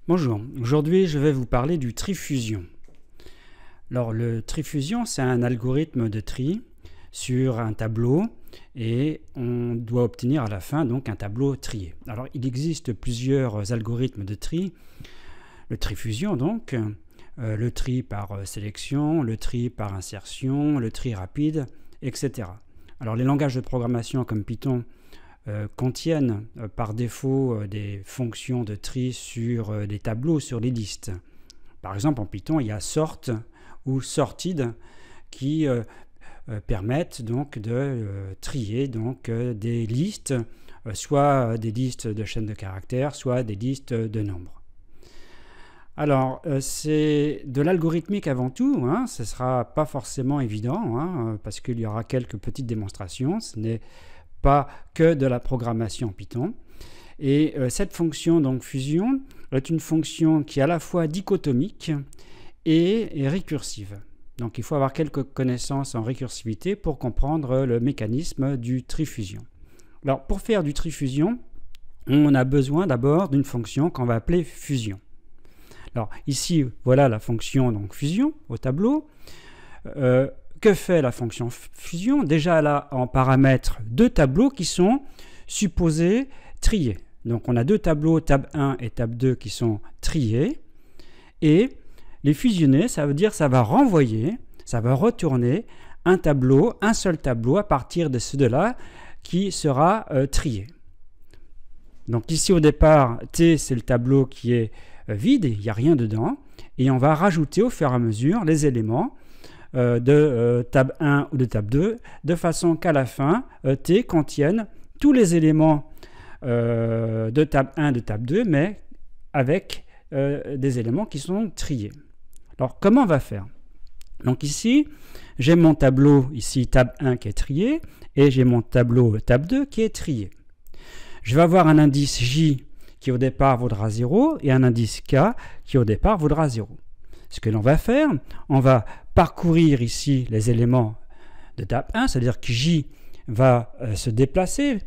Bonjour, aujourd'hui je vais vous parler du tri-fusion. Alors le tri-fusion, c'est un algorithme de tri sur un tableau et on doit obtenir à la fin donc un tableau trié. Alors il existe plusieurs algorithmes de tri. Le tri-fusion donc, le tri par sélection, le tri par insertion, le tri rapide, etc. Alors les langages de programmation comme Python contiennent par défaut des fonctions de tri sur des tableaux, sur les listes. Par exemple, en Python, il y a sort ou sorted qui permettent donc de trier donc, des listes, soit des listes de chaînes de caractères, soit des listes de nombres. Alors, c'est de l'algorithmique avant tout, hein, ce ne sera pas forcément évident, hein, parce qu'il y aura quelques petites démonstrations, ce n'est pas que de la programmation en Python. Et cette fonction donc fusion est une fonction qui est à la fois dichotomique et récursive. Donc il faut avoir quelques connaissances en récursivité pour comprendre le mécanisme du tri-fusion. Alors pour faire du tri-fusion, on a besoin d'abord d'une fonction qu'on va appeler fusion. Alors ici, voilà la fonction donc fusion au tableau. Que fait la fonction fusion? Déjà, elle a en paramètre deux tableaux qui sont supposés triés. Donc, on a deux tableaux, tab 1 et tab 2, qui sont triés. Et les fusionner, ça veut dire que ça va renvoyer, ça va retourner un tableau, un seul tableau à partir de ce deux-là qui sera trié. Donc, ici, au départ, T, c'est le tableau qui est vide, il n'y a rien dedans. Et on va rajouter au fur et à mesure les éléments de tab 1 ou de tab 2, de façon qu'à la fin, T contienne tous les éléments de tab 1, de tab 2, mais avec des éléments qui sont triés. Alors, comment on va faire? Donc ici, j'ai mon tableau, ici, tab 1 qui est trié, et j'ai mon tableau tab 2 qui est trié. Je vais avoir un indice J qui au départ vaudra 0, et un indice K qui au départ vaudra 0. Ce que l'on va faire, on va parcourir ici les éléments de tab 1, c'est-à-dire que J va se déplacer,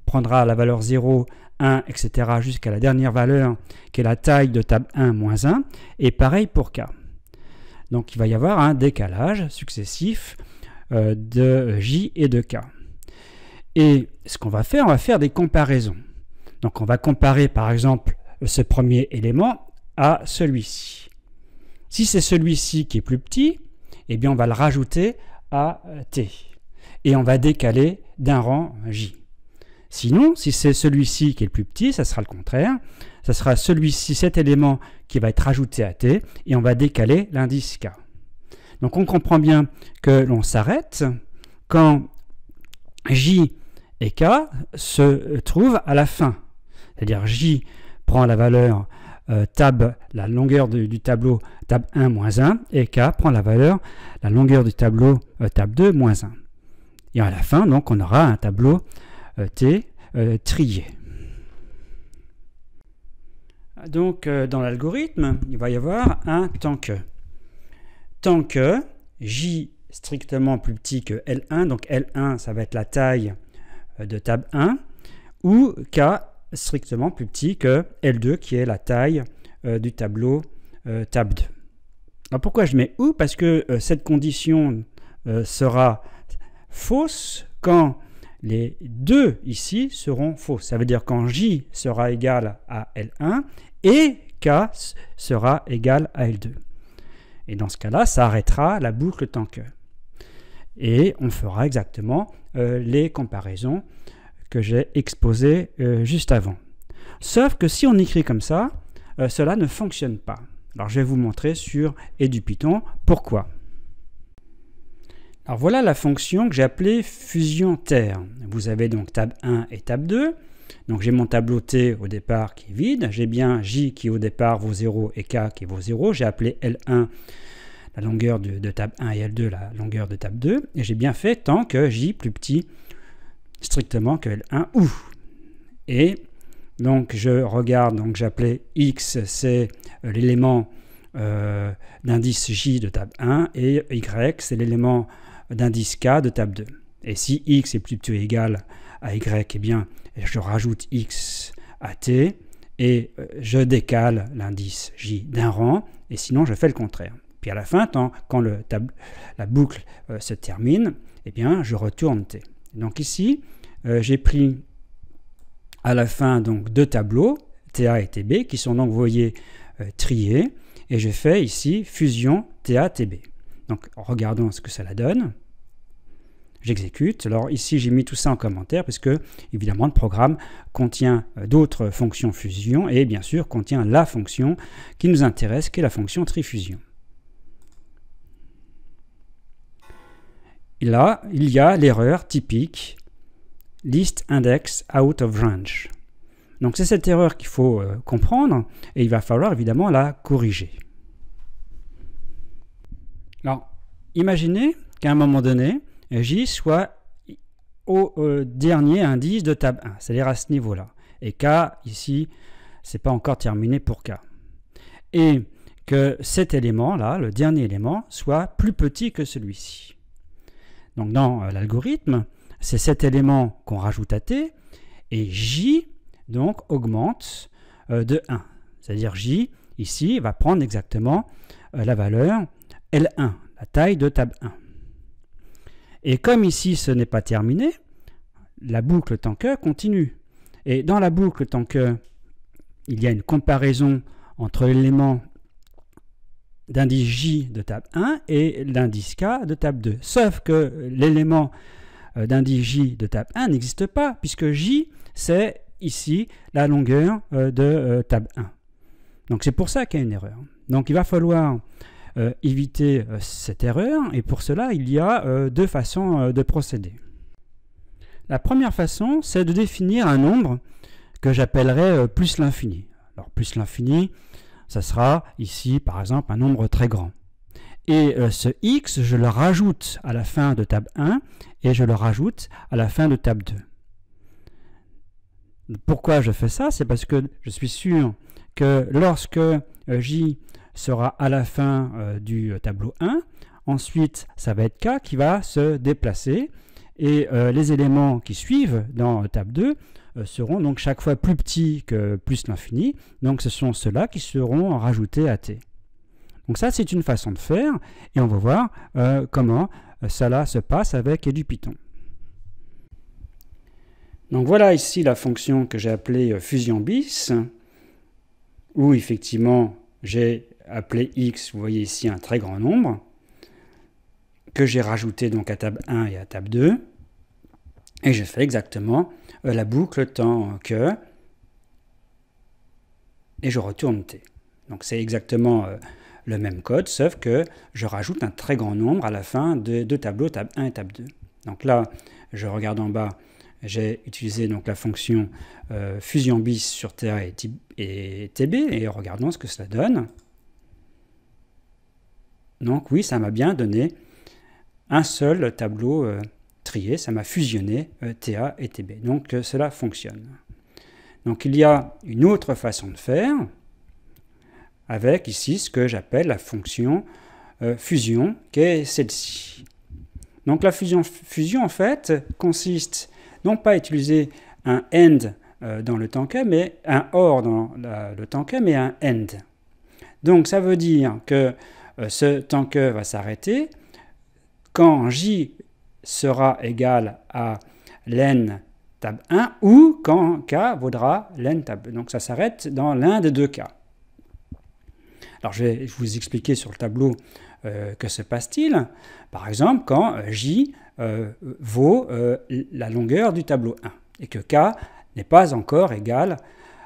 prendra la valeur 0, 1, etc. jusqu'à la dernière valeur qui est la taille de tab 1 moins 1, et pareil pour K. Donc il va y avoir un décalage successif de J et de K. Et ce qu'on va faire des comparaisons. Donc on va comparer par exemple ce premier élément à celui-ci. Si c'est celui-ci qui est plus petit, eh bien on va le rajouter à T. Et on va décaler d'un rang J. Sinon, si c'est celui-ci qui est le plus petit, ça sera le contraire. Ça sera celui-ci, cet élément qui va être rajouté à T, et on va décaler l'indice K. Donc on comprend bien que l'on s'arrête quand J et K se trouvent à la fin. C'est-à-dire J prend la valeur tab, la longueur du tableau tab 1 moins 1, et K prend la valeur, la longueur du tableau tab 2 moins 1. Et à la fin, donc, on aura un tableau T trié. Donc, dans l'algorithme, il va y avoir un tant que. Tant que J strictement plus petit que L1, donc L1, ça va être la taille de tab 1, ou K strictement plus petit que L2 qui est la taille du tableau tab 2. Alors pourquoi je mets ou? Parce que cette condition sera fausse quand les deux ici seront fausses. Ça veut dire quand J sera égal à L1 et K sera égal à L2. Et dans ce cas-là, ça arrêtera la boucle tant que. Et on fera exactement les comparaisons que j'ai exposé juste avant. Sauf que si on écrit comme ça, cela ne fonctionne pas. Alors je vais vous montrer sur EduPython pourquoi. Alors voilà la fonction que j'ai appelée fusion ter. Vous avez donc tab 1 et tab 2. Donc j'ai mon tableau T au départ qui est vide. J'ai bien J qui au départ vaut 0 et K qui vaut 0. J'ai appelé L1 la longueur de tab 1 et L2 la longueur de tab 2. Et j'ai bien fait tant que J plus petit strictement que L1 ou. Et donc je regarde, donc j'appelais X, c'est l'élément d'indice J de tab 1 et Y, c'est l'élément d'indice K de tab 2. Et si X est plus petit ou égal à Y, eh bien je rajoute X à T et je décale l'indice J d'un rang, et sinon je fais le contraire. Puis à la fin, quand la boucle se termine, eh bien, je retourne T. Donc ici, j'ai pris à la fin donc deux tableaux, TA et TB, qui sont donc, vous voyez, triés, et je fais ici fusion TA-TB. Donc regardons ce que ça la donne. J'exécute. Alors ici, j'ai mis tout ça en commentaire parce que, évidemment, le programme contient d'autres fonctions fusion et bien sûr contient la fonction qui nous intéresse, qui est la fonction trifusion. Et là, il y a l'erreur typique list index out of range. Donc c'est cette erreur qu'il faut comprendre et il va falloir évidemment la corriger. Alors, imaginez qu'à un moment donné, J soit au dernier indice de table 1, c'est-à-dire à ce niveau-là. Et K, ici, ce n'est pas encore terminé pour K. Et que cet élément-là, le dernier élément, soit plus petit que celui-ci. Donc dans l'algorithme, c'est cet élément qu'on rajoute à T, et J donc augmente de 1. C'est-à-dire J, ici, va prendre exactement la valeur L1, la taille de table 1. Et comme ici, ce n'est pas terminé, la boucle tant que continue. Et dans la boucle tant que, il y a une comparaison entre l'élément d'indice J de table 1 et l'indice K de table 2. Sauf que l'élément d'indice J de table 1 n'existe pas, puisque J, c'est ici la longueur de table 1. Donc c'est pour ça qu'il y a une erreur. Donc il va falloir éviter cette erreur, et pour cela, il y a deux façons de procéder. La première façon, c'est de définir un nombre que j'appellerai plus l'infini. Alors plus l'infini, ça sera ici, par exemple, un nombre très grand. Et ce x, je le rajoute à la fin de table 1 et je le rajoute à la fin de table 2. Pourquoi je fais ça? C'est parce que je suis sûr que lorsque j sera à la fin du tableau 1, ensuite ça va être k qui va se déplacer et les éléments qui suivent dans table 2 seront donc chaque fois plus petits que plus l'infini, donc ce sont ceux-là qui seront rajoutés à t. Donc ça c'est une façon de faire et on va voir comment cela se passe avec EduPython. Donc voilà ici la fonction que j'ai appelée fusion bis, où effectivement j'ai appelé x, vous voyez ici un très grand nombre, que j'ai rajouté donc à table 1 et à table 2, et je fais exactement la boucle tant que, et je retourne t. Donc c'est exactement le même code, sauf que je rajoute un très grand nombre à la fin de deux tableaux, table 1 et table 2. Donc là, je regarde en bas, j'ai utilisé donc la fonction fusion bis sur TA et TB, et regardons ce que cela donne. Donc oui, ça m'a bien donné un seul tableau trié, ça m'a fusionné TA et TB. Donc cela fonctionne. Donc il y a une autre façon de faire, avec ici ce que j'appelle la fonction fusion, qui est celle-ci. Donc la fusion en fait consiste non pas à utiliser un AND dans le temps k, mais un OR dans le temps k, mais un AND. Donc ça veut dire que ce temps que va s'arrêter quand j sera égal à len tab 1 ou quand k vaudra len tab 2. Donc ça s'arrête dans l'un des deux cas. Alors je vais vous expliquer sur le tableau que se passe-t-il. Par exemple, quand j vaut la longueur du tableau 1 et que k n'est pas encore égal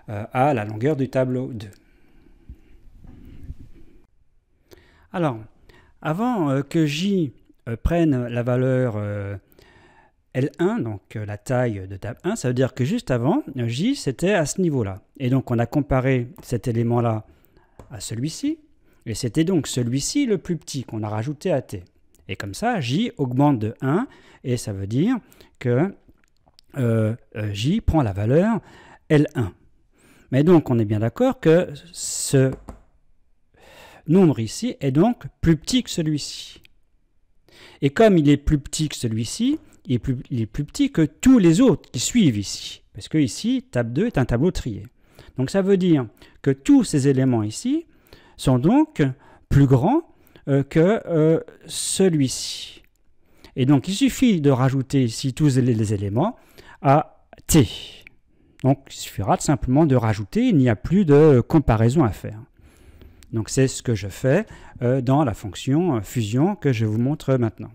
à la longueur du tableau 2. Alors, avant que j prenne la valeur L1, donc la taille de table 1, ça veut dire que juste avant, j c'était à ce niveau-là. Et donc on a comparé cet élément-là à celui-ci, et c'était donc celui-ci le plus petit qu'on a rajouté à t. Et comme ça, j augmente de 1, et ça veut dire que j prend la valeur L1. Mais donc on est bien d'accord que ce nombre ici est donc plus petit que celui-ci. Et comme il est plus petit que celui-ci, il est plus petit que tous les autres qui suivent ici. Parce que ici, table 2 est un tableau trié. Donc ça veut dire que tous ces éléments ici sont donc plus grands que celui-ci. Et donc il suffit de rajouter ici tous les éléments à t. Donc il suffira simplement de rajouter, il n'y a plus de comparaison à faire. Donc c'est ce que je fais dans la fonction fusion que je vous montre maintenant.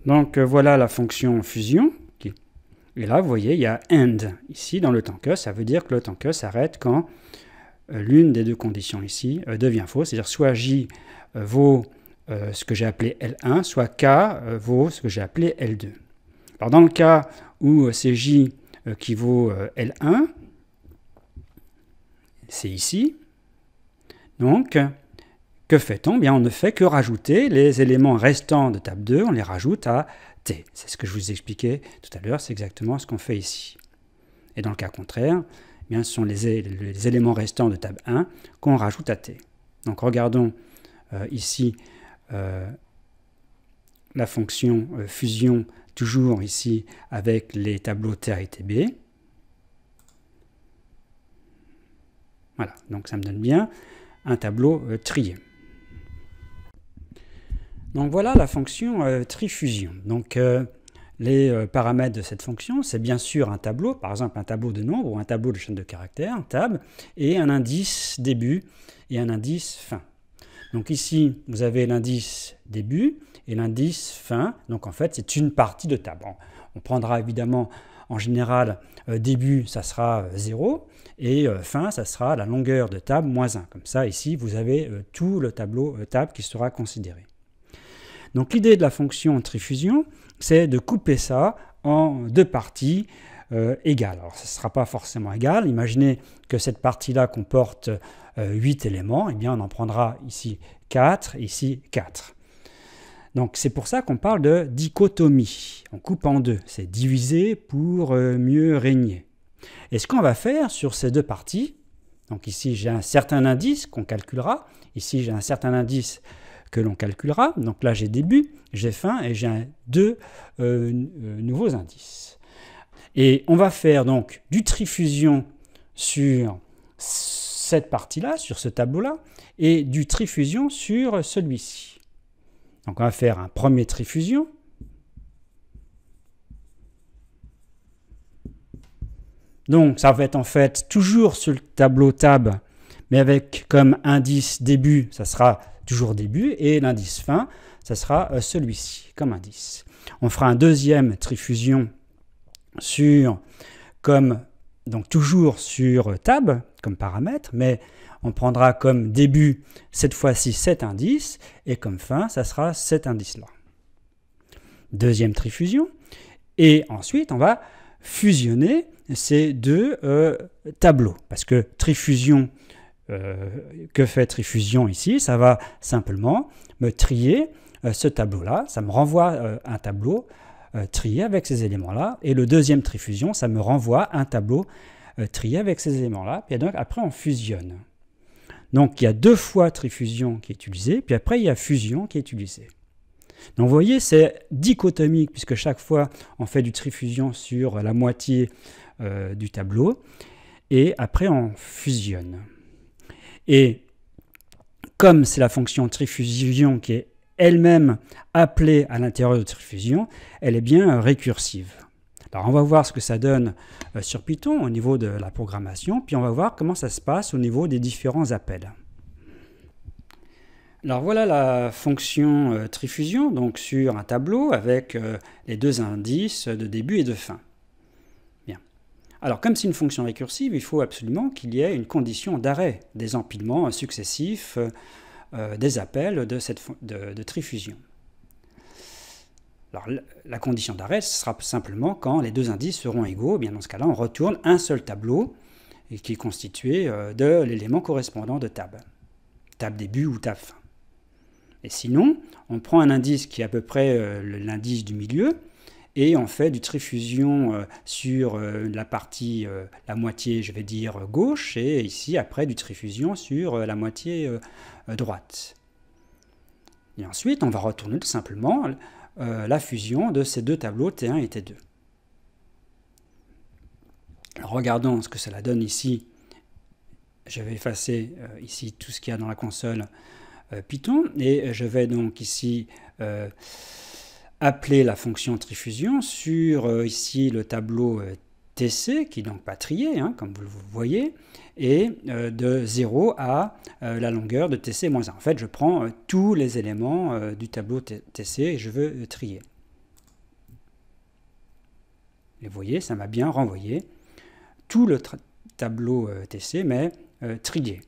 Donc voilà la fonction fusion. Et là, vous voyez, il y a end ici dans le temps que. Ça veut dire que le temps que s'arrête quand l'une des deux conditions ici devient fausse. C'est-à-dire soit j vaut ce que j'ai appelé L1, soit k vaut ce que j'ai appelé L2. Alors dans le cas où c'est j qui vaut L1, c'est ici. Donc, que fait-on? Bien, on ne fait que rajouter les éléments restants de table 2, on les rajoute à t. C'est ce que je vous expliquais tout à l'heure, c'est exactement ce qu'on fait ici. Et dans le cas contraire, bien, ce sont les éléments restants de table 1 qu'on rajoute à t. Donc regardons ici la fonction fusion, toujours ici avec les tableaux T1 et TB. Voilà, donc ça me donne bien un tableau trié. Donc voilà la fonction trifusion. Donc les paramètres de cette fonction, c'est bien sûr un tableau, par exemple un tableau de nombres ou un tableau de chaîne de caractères, tab, et un indice début et un indice fin. Donc ici, vous avez l'indice début et l'indice fin. Donc en fait, c'est une partie de table. On prendra évidemment, en général, début, ça sera 0, et fin, ça sera la longueur de table moins 1. Comme ça, ici, vous avez tout le tableau table qui sera considéré. Donc l'idée de la fonction trifusion, c'est de couper ça en deux parties égales. Alors, ça ne sera pas forcément égal. Imaginez que cette partie-là comporte 8 éléments. Eh bien, on en prendra ici 4, ici 4. Donc, c'est pour ça qu'on parle de dichotomie. On coupe en deux. C'est diviser pour mieux régner. Et ce qu'on va faire sur ces deux parties, donc ici, j'ai un certain indice qu'on calculera. Ici, j'ai un certain indice que l'on calculera. Donc là, j'ai début, j'ai fin et j'ai deux nouveaux indices. Et on va faire donc du trifusion sur cette partie-là, sur ce tableau-là, et du trifusion sur celui-ci. Donc on va faire un premier trifusion. Donc ça va être en fait toujours sur le tableau tab, mais avec comme indice début, ça sera toujours début, et l'indice fin, ça sera celui-ci comme indice. On fera un deuxième trifusion sur, comme, donc toujours sur tab comme paramètre, mais on prendra comme début cette fois-ci cet indice, et comme fin, ça sera cet indice-là. Deuxième trifusion, et ensuite on va fusionner ces deux tableaux, parce que trifusion, que fait trifusion ici? Ça va simplement me trier ce tableau-là, ça me renvoie un tableau trié avec ces éléments-là, et le deuxième trifusion, ça me renvoie un tableau trié avec ces éléments-là, et donc après on fusionne. Donc il y a deux fois trifusion qui est utilisée, puis après il y a fusion qui est utilisée. Donc vous voyez, c'est dichotomique, puisque chaque fois on fait du trifusion sur la moitié du tableau, et après on fusionne. Et comme c'est la fonction trifusion qui est elle-même appelée à l'intérieur de trifusion, elle est bien récursive. Alors on va voir ce que ça donne sur Python au niveau de la programmation, puis on va voir comment ça se passe au niveau des différents appels. Alors voilà la fonction trifusion, donc sur un tableau avec les deux indices de début et de fin. Bien. Alors comme c'est une fonction récursive, il faut absolument qu'il y ait une condition d'arrêt des empilements successifs des appels de trifusion. Alors la condition d'arrêt, ce sera simplement quand les deux indices seront égaux. Eh bien, dans ce cas-là, on retourne un seul tableau et qui est constitué de l'élément correspondant de tab. Tab début ou tab fin. Et sinon, on prend un indice qui est à peu près l'indice du milieu et on fait du trifusion sur la partie, la moitié, je vais dire, gauche, et ici, après, du trifusion sur la moitié droite. Et ensuite, on va retourner tout simplement la fusion de ces deux tableaux T1 et T2. Regardons ce que cela donne ici. Je vais effacer ici tout ce qu'il y a dans la console Python et je vais donc ici appeler la fonction trifusion sur ici le tableau TC, qui est donc pas trié, hein, comme vous le voyez, et de 0 à la longueur de TC-1. En fait, je prends tous les éléments du tableau TC et je veux trier. Et vous voyez, ça m'a bien renvoyé tout le tableau TC, mais trié.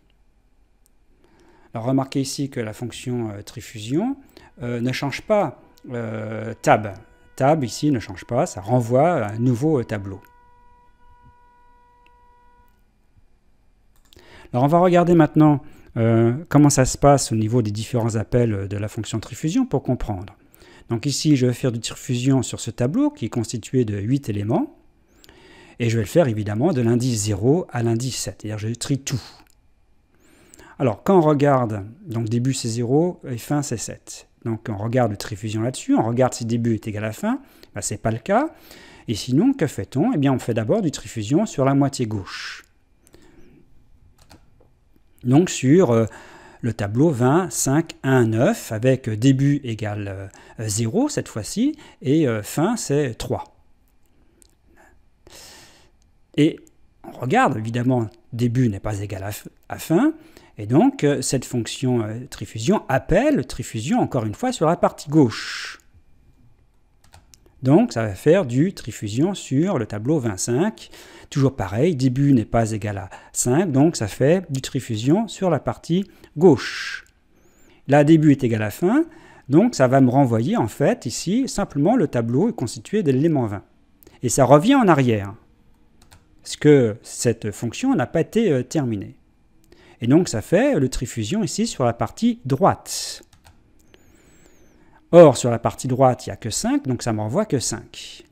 Alors remarquez ici que la fonction trifusion ne change pas tab. Tab ici ne change pas, ça renvoie à un nouveau tableau. Alors on va regarder maintenant comment ça se passe au niveau des différents appels de la fonction trifusion pour comprendre. Donc ici je vais faire du trifusion sur ce tableau qui est constitué de 8 éléments. Et je vais le faire évidemment de l'indice 0 à l'indice 7, c'est-à-dire je trie tout. Alors quand on regarde, donc début c'est 0 et fin c'est 7. Donc on regarde le trifusion là-dessus, on regarde si début est égal à fin, ben, ce n'est pas le cas. Et sinon, que fait-on? Eh bien on fait d'abord du trifusion sur la moitié gauche. Donc sur le tableau 20, 5, 1, 9, avec début égale 0 cette fois-ci, et fin c'est 3. Et on regarde, évidemment, début n'est pas égal à fin, et donc cette fonction trifusion appelle trifusion encore une fois sur la partie gauche. Donc ça va faire du trifusion sur le tableau 25. Toujours pareil, début n'est pas égal à 5, donc ça fait du trifusion sur la partie gauche. Là, début est égal à fin, donc ça va me renvoyer en fait ici, simplement le tableau est constitué de l'élément 20. Et ça revient en arrière, parce que cette fonction n'a pas été terminée. Et donc ça fait le trifusion ici sur la partie droite. Or, sur la partie droite, il n'y a que 5, donc ça ne me renvoie que 5.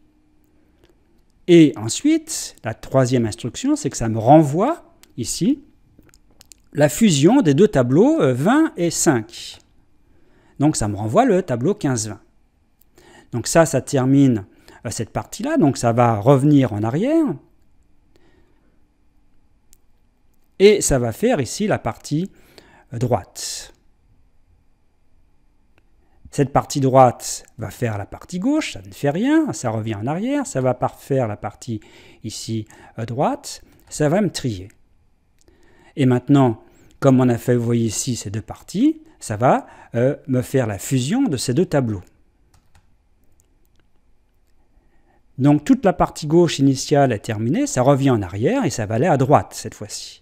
Et ensuite, la troisième instruction, c'est que ça me renvoie ici la fusion des deux tableaux 20 et 5. Donc ça me renvoie le tableau 15-20. Donc ça termine cette partie-là, donc ça va revenir en arrière. Et ça va faire ici la partie droite. Cette partie droite va faire la partie gauche, ça ne fait rien, ça revient en arrière, ça va faire la partie ici droite, ça va me trier. Et maintenant, comme on a fait, vous voyez ici ces deux parties, ça va me faire la fusion de ces deux tableaux. Donc toute la partie gauche initiale est terminée, ça revient en arrière et ça va aller à droite cette fois-ci.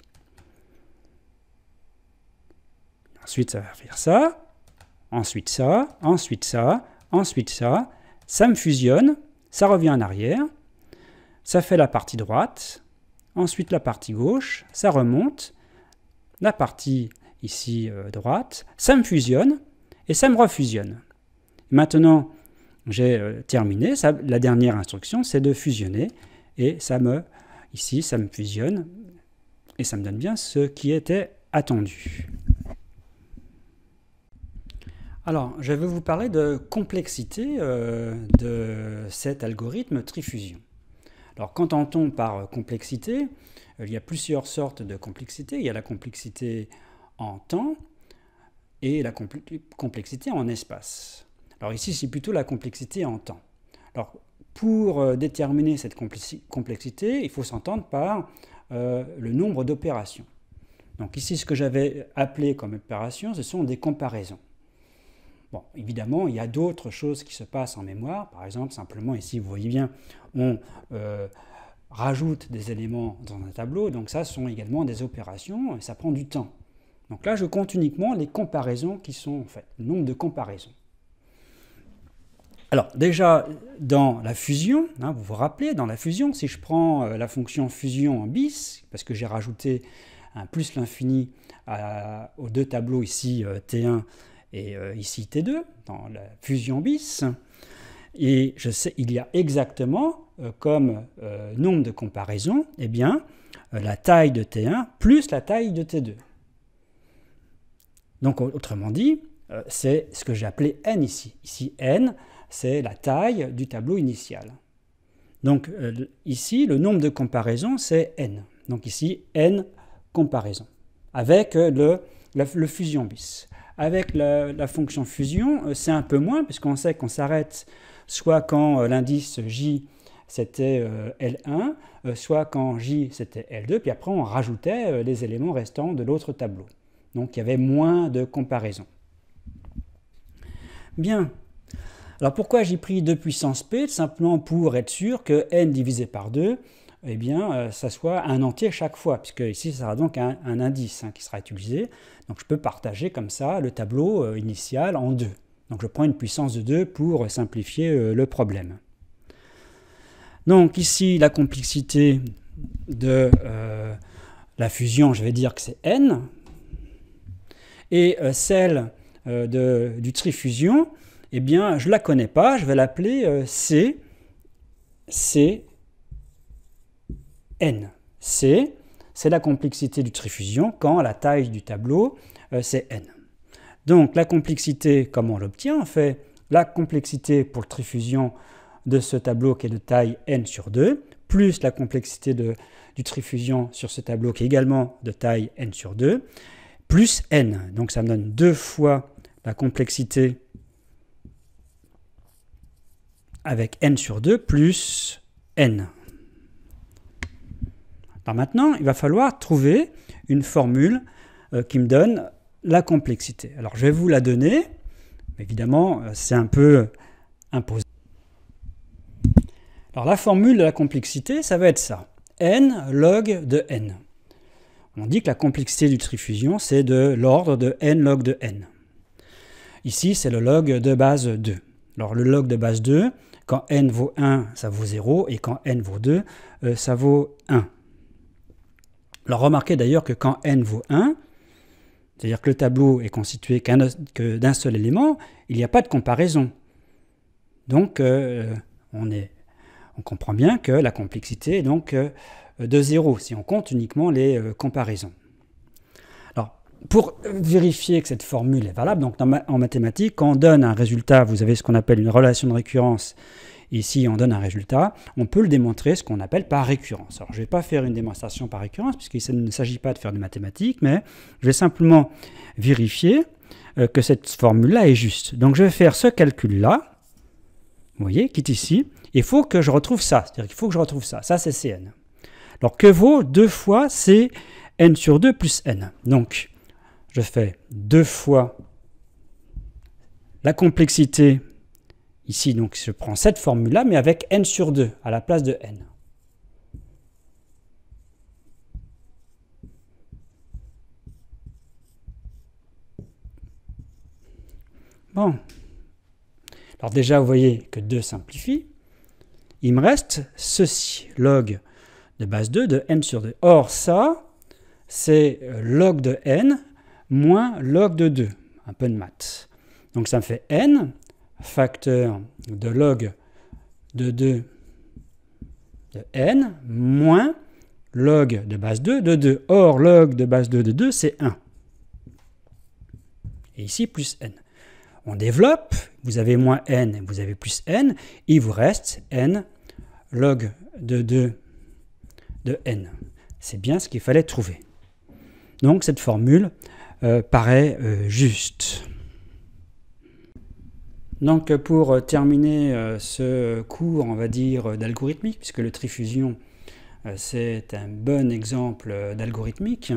Ensuite, ça va faire ça, ensuite ça, ensuite ça, ensuite ça. Ça me fusionne, ça revient en arrière, ça fait la partie droite, ensuite la partie gauche, ça remonte, la partie ici droite, ça me fusionne et ça me refusionne. Maintenant, j'ai terminé, la dernière instruction, c'est de fusionner et ici, ça me fusionne et ça me donne bien ce qui était attendu. Alors, je vais vous parler de complexité de cet algorithme trifusion. Alors, qu'entend-on par complexité? Il y a plusieurs sortes de complexité. Il y a la complexité en temps et la complexité en espace. Alors ici, c'est plutôt la complexité en temps. Alors, pour déterminer cette complexité, il faut s'entendre par le nombre d'opérations. Donc ici, ce que j'avais appelé comme opération, ce sont des comparaisons. Bon, évidemment, il y a d'autres choses qui se passent en mémoire. Par exemple, simplement ici, vous voyez bien, on rajoute des éléments dans un tableau. Donc ça, ce sont également des opérations et ça prend du temps. Donc là, je compte uniquement les comparaisons qui sont en fait, le nombre de comparaisons. Alors déjà, dans la fusion, hein, vous vous rappelez, dans la fusion, si je prends la fonction fusion en bis, parce que j'ai rajouté un plus l'infini aux deux tableaux ici T1 et ici T2, dans la fusion bis, et je sais, il y a exactement comme nombre de comparaisons, eh bien, la taille de T1 plus la taille de T2. Donc autrement dit, c'est ce que j'ai appelé n ici. Ici n, c'est la taille du tableau initial. Donc ici, le nombre de comparaisons, c'est n. Donc ici, n comparaisons, avec le fusion bis. Avec la fonction fusion, c'est un peu moins, puisqu'on sait qu'on s'arrête soit quand l'indice j c'était L1, soit quand j c'était L2, puis après on rajoutait les éléments restants de l'autre tableau. Donc il y avait moins de comparaisons. Bien. Alors pourquoi j'ai pris 2 puissance p? Simplement pour être sûr que n divisé par 2, eh bien, ça soit un entier chaque fois, puisque ici, ça sera donc un indice qui sera utilisé. Donc je peux partager comme ça le tableau initial en 2. Donc je prends une puissance de 2 pour simplifier le problème. Donc ici, la complexité de la fusion, je vais dire que c'est n. Et celle du trifusion, eh bien, je ne la connais pas, je vais l'appeler C, n. C, c'est la complexité du trifusion quand la taille du tableau, c'est n. Donc la complexité, comment on l'obtient? On fait la complexité pour le trifusion de ce tableau qui est de taille n sur 2, plus la complexité du trifusion sur ce tableau qui est également de taille n sur 2, plus n. Donc ça me donne 2 fois la complexité avec n sur 2 plus n. Alors maintenant, il va falloir trouver une formule qui me donne la complexité. Alors je vais vous la donner, mais évidemment c'est un peu imposé. Alors la formule de la complexité, ça va être ça, n log de n. On dit que la complexité du trifusion, c'est de l'ordre de n log de n. Ici, c'est le log de base 2. Alors le log de base 2, quand n vaut 1, ça vaut 0, et quand n vaut 2, ça vaut 1. Alors remarquez d'ailleurs que quand n vaut 1, c'est-à-dire que le tableau est constitué que d'un seul élément, il n'y a pas de comparaison. Donc on comprend bien que la complexité est donc de 0, si on compte uniquement les comparaisons. Alors pour vérifier que cette formule est valable, donc en mathématiques, quand on donne un résultat, vous avez ce qu'on appelle une relation de récurrence. Ici, on donne un résultat, on peut le démontrer ce qu'on appelle par récurrence. Alors, je ne vais pas faire une démonstration par récurrence, puisqu'il ne s'agit pas de faire de mathématiques, mais je vais simplement vérifier que cette formule-là est juste. Donc, je vais faire ce calcul-là, vous voyez, qui est ici. Il faut que je retrouve ça, c'est-à-dire qu'il faut que je retrouve ça. Ça, c'est Cn. Alors, que vaut 2 fois c'est n sur 2 plus n. Donc, je fais 2 fois la complexité. Ici, donc, je prends cette formule-là, mais avec n sur 2 à la place de n. Bon. Alors déjà, vous voyez que 2 simplifie. Il me reste ceci, log de base 2 de n sur 2. Or, ça, c'est log de n moins log de 2. Un peu de maths. Donc, ça me fait n facteur de log de 2 de n moins log de base 2 de 2. Or, log de base 2 de 2, c'est 1. Et ici, plus n. On développe, vous avez moins n, vous avez plus n, il vous reste n log de 2 de n. C'est bien ce qu'il fallait trouver. Donc, cette formule paraît juste. Donc pour terminer ce cours, on va dire, d'algorithmique, puisque le trifusion, c'est un bon exemple d'algorithmique.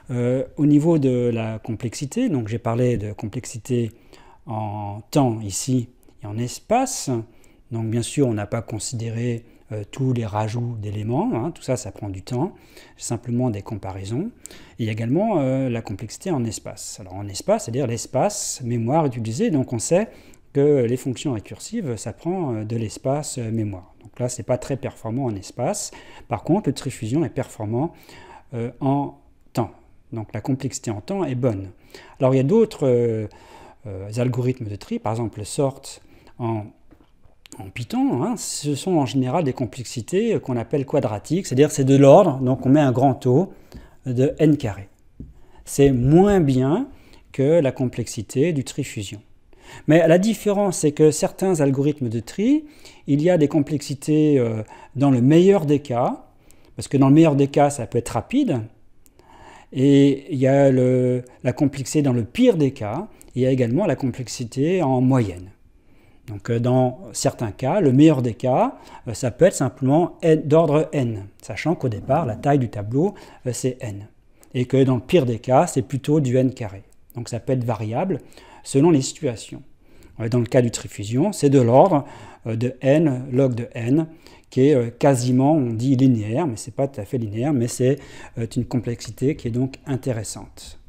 Au niveau de la complexité, donc j'ai parlé de complexité en temps ici et en espace. Donc bien sûr, on n'a pas considéré tous les rajouts d'éléments, tout ça, ça prend du temps, simplement des comparaisons. Et également la complexité en espace. Alors en espace, c'est-à-dire l'espace mémoire utilisé, donc on sait que les fonctions récursives, ça prend de l'espace mémoire. Donc là, ce n'est pas très performant en espace. Par contre, le trifusion est performant en temps. Donc la complexité en temps est bonne. Alors il y a d'autres algorithmes de tri, par exemple le sort en Python, ce sont en général des complexités qu'on appelle quadratiques, c'est-à-dire c'est de l'ordre, donc on met un grand O de n². C'est moins bien que la complexité du trifusion. Mais la différence, c'est que certains algorithmes de tri, il y a des complexités dans le meilleur des cas, parce que dans le meilleur des cas, ça peut être rapide, et il y a la complexité dans le pire des cas, et il y a également la complexité en moyenne. Donc dans certains cas, le meilleur des cas, ça peut être simplement d'ordre n, sachant qu'au départ, la taille du tableau, c'est n. Et que dans le pire des cas, c'est plutôt du n carré. Donc ça peut être variable selon les situations. Dans le cas du trifusion, c'est de l'ordre de n log de n, qui est quasiment, on dit linéaire, mais ce n'est pas tout à fait linéaire, mais c'est une complexité qui est donc intéressante.